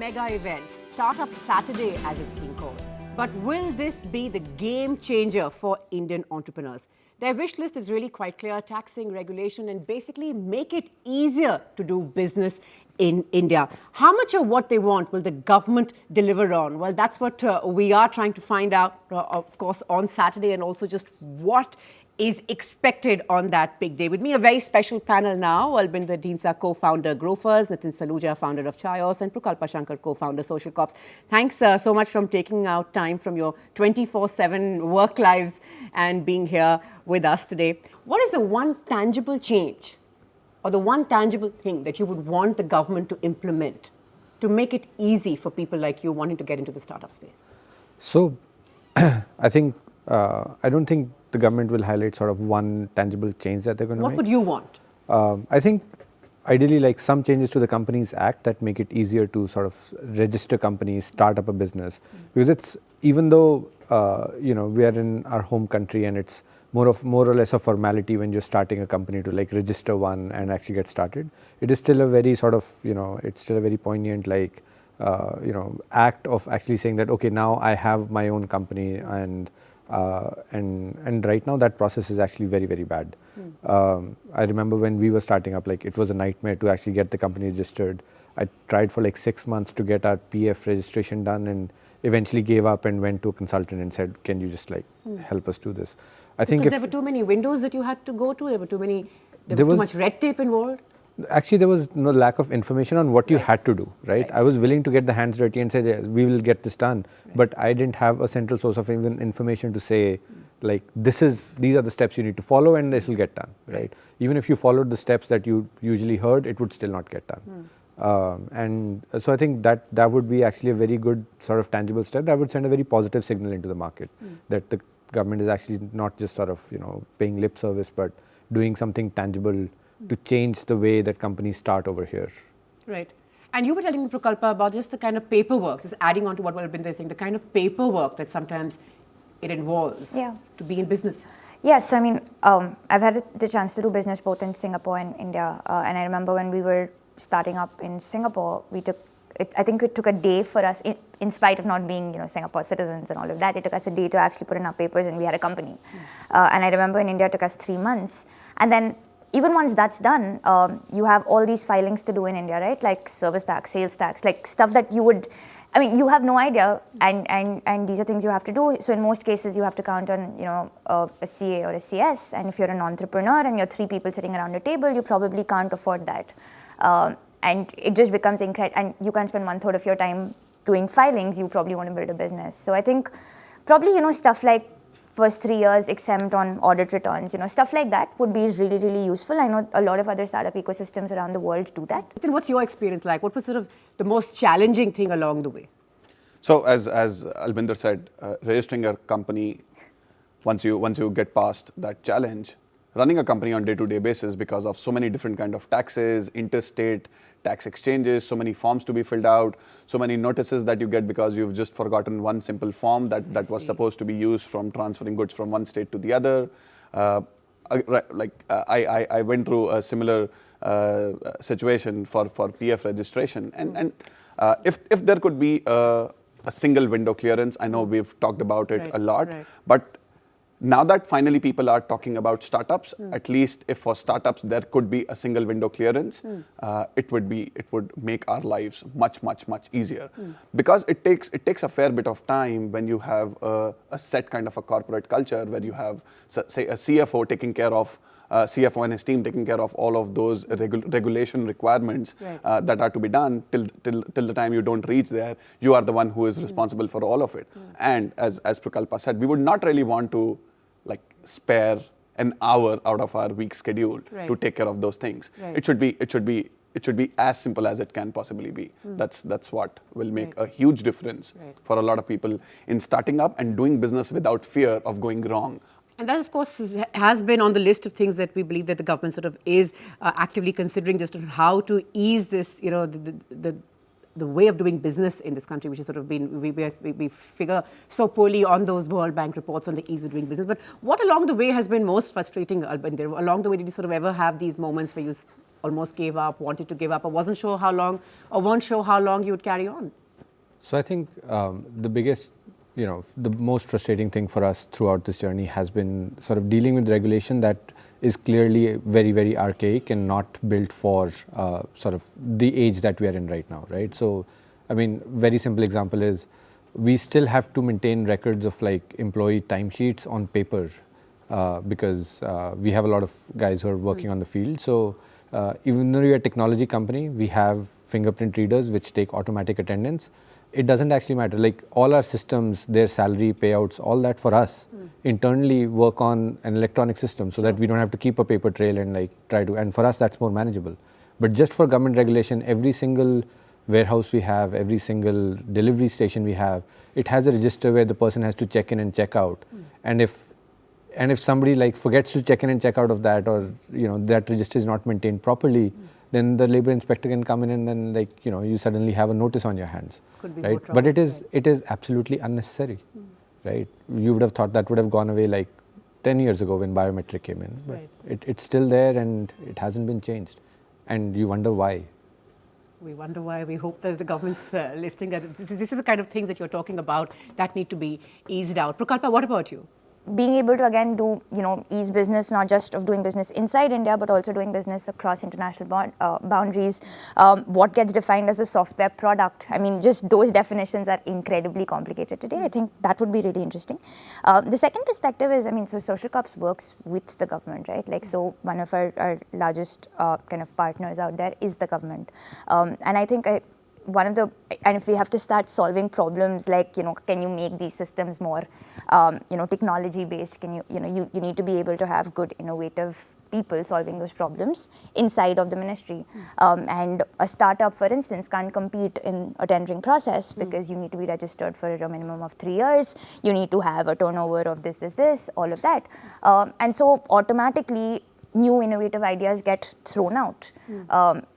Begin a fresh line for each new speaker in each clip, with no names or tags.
mega event, Startup Saturday as it's been called. But will this be the game changer for Indian entrepreneurs? Their wish list is really quite clear: taxing, regulation, and basically make it easier to do business in India. How much of what they want will the government deliver on? Well, that's what we are trying to find out, of course, on Saturday, and also just what is expected on that big day. With me, a very special panel now. Albinder Deensa, co-founder Grofers, Nitin Saluja, founder of Chayos, and Prakalpa Shankar, co-founder Social Corps. Thanks so much for taking out time from your 24/7 work lives and being here with us today. What is the one tangible change or the one tangible thing that you would want the government to implement to make it easy for people like you wanting to get into the startup space?
So, I don't think the government will highlight sort of one tangible change that they're going to make.
What would you want?
I think ideally like some changes to the Companies Act that make it easier to sort of register companies, start up a business. Because it's, even though, we are in our home country and it's more or less a formality when you're starting a company to like register one and actually get started, it is still a very sort of, it's still a very poignant act of actually saying that, okay, now I have my own company and right now that process is actually very, very bad. I remember when we were starting up, like it was a nightmare to actually get the company registered. I tried for like 6 months to get our PF registration done and eventually gave up and went to a consultant and said, can you just like help us do this? I think
because there were too many windows that you had to go to, there was too much red tape involved?
Actually, there was no lack of information on what you had to do, right? I was willing to get the hands dirty and say, yeah, we will get this done. But I didn't have a central source of even information to say, like, these are the steps you need to follow and this will get done, right? Even if you followed the steps that you usually heard, it would still not get done. And so I think that would be actually a very good sort of tangible step that would send a very positive signal into the market, that the government is actually not just sort of, paying lip service, but doing something tangible to change the way that companies start over here.
Right. And you were telling me, Prakalpa, about just the kind of paperwork, just adding on to what Albinder is saying, the kind of paperwork that sometimes it involves to be in business.
Yes, I mean, I've had the chance to do business both in Singapore and India. And I remember when we were starting up in Singapore, I think it took a day for us, in spite of not being, Singapore citizens and all of that, it took us a day to actually put in our papers and we had a company. And I remember in India, it took us 3 months. And then even once that's done, you have all these filings to do in India, right? Like service tax, sales tax, like stuff that you have no idea, and these are things you have to do. So in most cases, you have to count on, a CA or a CS. And if you're an entrepreneur and you're 3 people sitting around a table, you probably can't afford that. And it just becomes incredible. And you can't spend 1/3 of your time doing filings. You probably want to build a business. So I think probably, stuff like first 3 years exempt on audit returns, stuff like that would be really, really useful. I know a lot of other startup ecosystems around the world do that.
Then what's your experience like? What was sort of the most challenging thing along the way?
So as Albinder said, registering a company, once you get past that challenge, running a company on day-to-day basis because of so many different kind of taxes, interstate tax exchanges, so many forms to be filled out, so many notices that you get because you've just forgotten one simple form that was supposed to be used from transferring goods from one state to the other. I went through a similar situation for PF registration, and if there could be a single window clearance, I know we've talked about it a lot, but now that finally people are talking about startups, at least if for startups there could be a single window clearance, it would make our lives much, much, much easier. Because it takes a fair bit of time when you have a set kind of a corporate culture where you have, say, a CFO taking care of CFO and his team taking care of all of those regulation requirements that are to be done till the time you don't reach there, you are the one who is responsible for all of it. And as Prakalpa said, we would not really want to like spare an hour out of our week schedule to take care of those things. It should be as simple as it can possibly be. That's what will make a huge difference for a lot of people in starting up and doing business without fear of going wrong.
And that, of course, has been on the list of things that we believe that the government sort of is actively considering, just on how to ease this, the way of doing business in this country, which has sort of been, we figure so poorly on those World Bank reports on the ease of doing business. But what along the way has been most frustrating, Albinder? Along the way, did you sort of ever have these moments where you almost gave up, wanted to give up, or wasn't sure how long, or weren't sure how long you would carry on?
So I think the biggest, the most frustrating thing for us throughout this journey has been sort of dealing with regulation that is clearly very, very archaic and not built for sort of the age that we are in right now, right? So, I mean, very simple example is we still have to maintain records of like employee timesheets on paper because we have a lot of guys who are working on the field. So even though we are a technology company, we have fingerprint readers which take automatic attendance. It doesn't actually matter. Like all our systems, their salary payouts, all that for us internally work on an electronic system so that we don't have to keep a paper trail and like try to, and for us that's more manageable. But just for government regulation, every single warehouse we have, every single delivery station we have, it has a register where the person has to check in and check out. And if somebody like forgets to check in and check out of that, or that register is not maintained properly, then the labor inspector can come in and then like you suddenly have a notice on your hands, right? But it is absolutely unnecessary, right? You would have thought that would have gone away like 10 years ago when biometric came in, but it's still there and it hasn't been changed, and you wonder why.
We wonder why. We hope that the government's listening. That this is the kind of things that you're talking about that need to be eased out. Prakalpa, what about you?
Being able to again do, ease business, not just of doing business inside India, but also doing business across international boundaries. What gets defined as a software product? I mean, just those definitions are incredibly complicated today. I think that would be really interesting. The second perspective is, so Social Corps works with the government, right? Like, so one of our largest kind of partners out there is the government. And I think and if we have to start solving problems like, can you make these systems more, technology based? Can you need to be able to have good, innovative people solving those problems inside of the ministry. And a startup, for instance, can't compete in a tendering process because you need to be registered for a minimum of 3 years. You need to have a turnover of this, all of that. And so automatically, new innovative ideas get thrown out.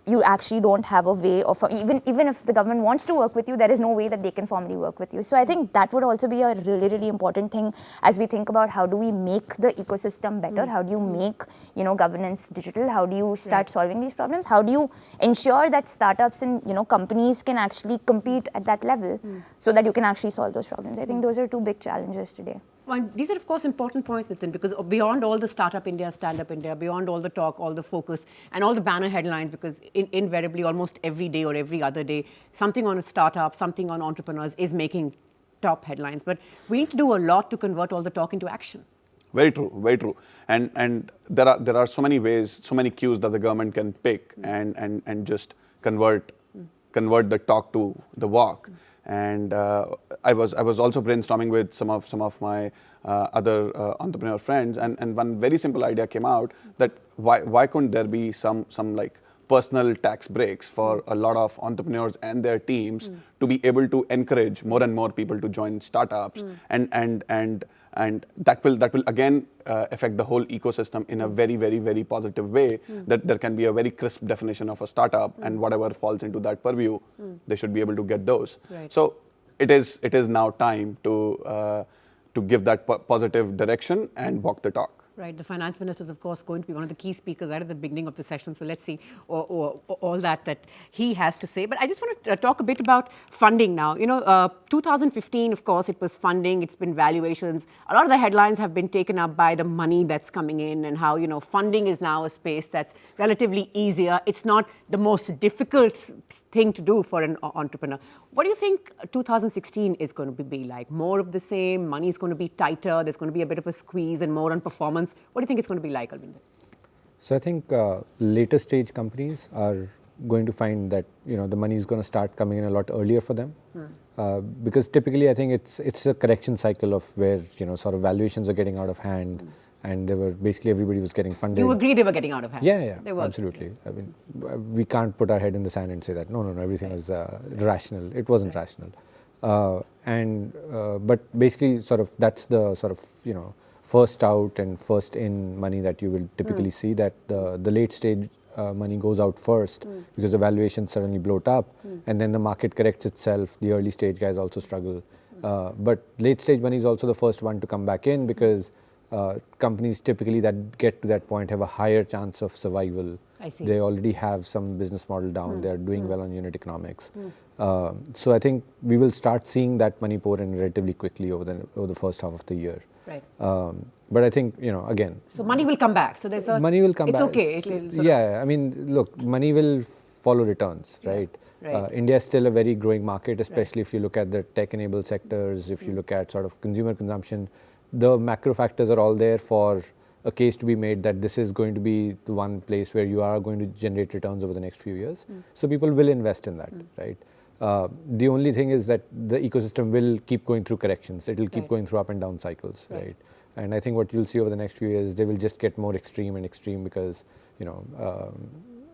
You actually don't have a way of, even if the government wants to work with you, there is no way that they can formally work with you. So I think that would also be a really, really important thing as we think about how do we make the ecosystem better, how do you make governance digital, how do you start solving these problems, how do you ensure that startups and companies can actually compete at that level so that you can actually solve those problems. I think those are two big challenges today.
Well, these are, of course, important points, Nitin, because beyond all the Startup India, Stand-Up India, beyond all the talk, all the focus, and all the banner headlines, because invariably, almost every day or every other day, something on a startup, something on entrepreneurs is making top headlines. But we need to do a lot to convert all the talk into action.
Very true, very true. And there are so many ways, so many cues that the government can pick and just convert the talk to the walk. And I was also brainstorming with some of my other entrepreneur friends, and one very simple idea came out that why couldn't there be some like personal tax breaks for a lot of entrepreneurs and their teams to be able to encourage more and more people to join startups, and that will again affect the whole ecosystem in a very, very, very positive way, that there can be a very crisp definition of a startup, and whatever falls into that purview, they should be able to get those.
Right.
So it is now time to give that positive direction and walk the talk.
Right. The finance minister is, of course, going to be one of the key speakers right at the beginning of the session. So let's see all that he has to say. But I just want to talk a bit about funding now. 2015, of course, it was funding. It's been valuations. A lot of the headlines have been taken up by the money that's coming in and how, funding is now a space that's relatively easier. It's not the most difficult thing to do for an entrepreneur. What do you think 2016 is going to be like? More of the same? Money is going to be tighter? There's going to be a bit of a squeeze and more on performance? What do you think it's going to be like, Alvinder?
So I think later stage companies are going to find that the money is going to start coming in a lot earlier for them, because typically I think it's a correction cycle of where sort of valuations are getting out of hand, and they were basically everybody was getting funded.
You agree they were getting out of hand?
Yeah,
they were.
Absolutely. I mean, we can't put our head in the sand and say that no, everything was rational. It wasn't rational, but basically sort of that's the sort of first out and first in money that you will typically see, that the late stage money goes out first because the valuations suddenly bloat up, and then the market corrects itself. The early stage guys also struggle, but late stage money is also the first one to come back in because companies typically that get to that point have a higher chance of survival.
I see.
They already have some business model down. They are doing well on unit economics. So I think we will start seeing that money pour in relatively quickly over the first half of the year.
Right.
But I think, again.
So money will come back. So there's
money will come
it's
back.
Okay.
I mean, look, money will follow returns, right?
Right.
India is still a very growing market, especially if you look at the tech-enabled sectors, if you look at sort of consumer consumption. The macro factors are all there for a case to be made that this is going to be the one place where you are going to generate returns over the next few years. So people will invest in that, right? The only thing is that the ecosystem will keep going through corrections. It will keep going through up and down cycles, right? And I think what you'll see over the next few years, they will just get more extreme and extreme because,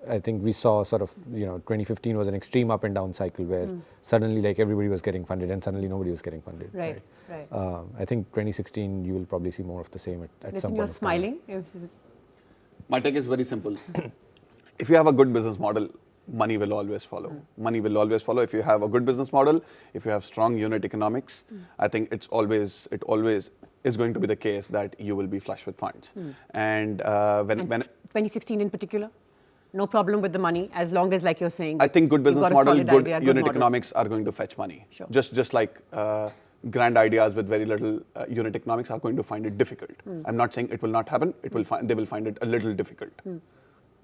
I think we saw sort of, 2015 was an extreme up and down cycle where suddenly like everybody was getting funded and suddenly nobody was getting funded.
Right.
I think 2016 you will probably see more of the same at some point.
You're smiling.
My take is very simple. If you have a good business model, money will always follow. Money will always follow. If you have a good business model, if you have strong unit economics, I think it always is going to be the case that you will be flush with funds. And when
2016 in particular, no problem with the money as long as, like you're saying,
I think good business model, good unit
model.
economics are going to fetch money.
Sure.
Just like grand ideas with very little unit economics are going to find it difficult. I'm not saying it will not happen. They will find it a little difficult.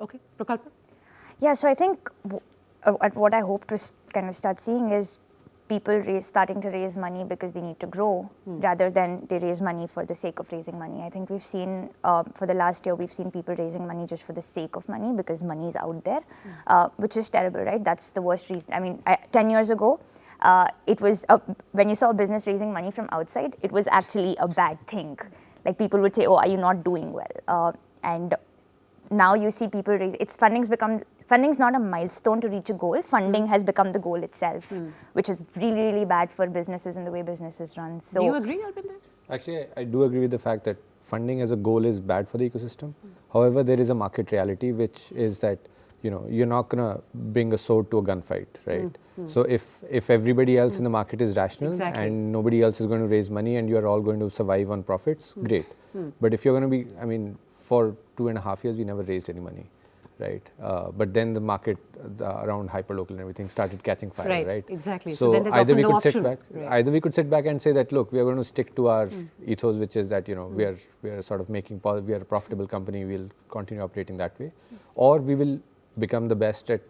Okay, Prakalpa?
Yeah, so I think what I hope to kind of start seeing is people starting to raise money because they need to grow rather than they raise money for the sake of raising money. I think we've seen, for the last year, we've seen people raising money just for the sake of money because money is out there, which is terrible, right? That's the worst reason. I mean, 10 years ago, it was, when you saw a business raising money from outside, it was actually a bad thing. Like people would say, oh, are you not doing well? And now you see people raise, funding's not a milestone to reach a goal. Funding has become the goal itself, which is really, really bad for businesses and the way businesses run. So,
do you agree, Albinder?
Actually, I do agree with the fact that funding as a goal is bad for the ecosystem. However, there is a market reality, which is that, you're not going to bring a sword to a gunfight, right? So if everybody else in the market is rational and nobody else is going to raise money and you're all going to survive on profits, great. But if you're going to be, for 2.5 years, we never raised any money, right? But then the market around hyperlocal and everything started catching fire, right?
Exactly.
So
then there's
either we
no
could
option.
sit back, either we could sit back and say that, look, we are going to stick to our ethos, which is that we are sort of we are a profitable company. We'll continue operating that way, or we will become the best at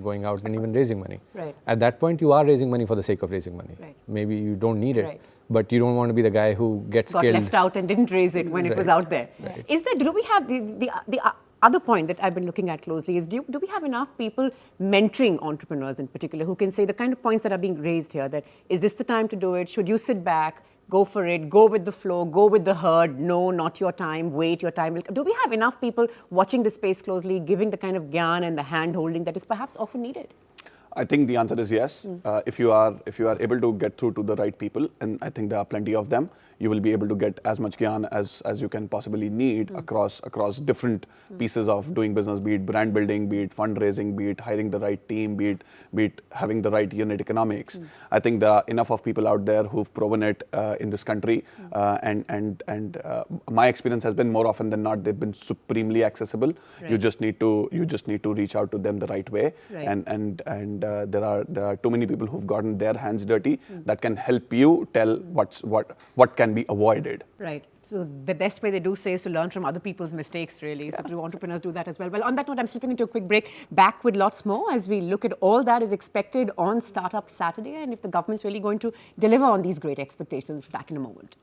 going out and even raising money.
Right.
At that point, you are raising money for the sake of raising money.
Right.
Maybe you don't need it.
Right.
But you don't want to be the guy who got killed.
Left out and didn't raise it when it was out there.
Right.
Is that, do we have the other point that I've been looking at closely is do we have enough people mentoring entrepreneurs in particular who can say the kind of points that are being raised here, that is this the time to do it? Should you sit back, go for it, go with the flow, go with the herd, no, not your time, wait, your time will come? Do we have enough people watching the space closely, giving the kind of gyan and the hand holding that is perhaps often needed?
I think the answer is yes. If you are able to get through to the right people, and I think there are plenty of them, you will be able to get as much gyan as you can possibly need across different pieces of doing business, be it brand building, be it fundraising, be it hiring the right team, be it having the right unit economics. I think there are enough of people out there who've proven it in this country, and my experience has been more often than not they've been supremely accessible.
Right.
You just need to reach out to them the right way,
right.
and there are too many people who've gotten their hands dirty that can help you tell what can be avoided.
Right. So the best way they do say is to learn from other people's mistakes, really. So do entrepreneurs do that as well? Well, on that note, I'm slipping into a quick break. Back with lots more as we look at all that is expected on Startup Saturday and if the government's really going to deliver on these great expectations. Back in a moment.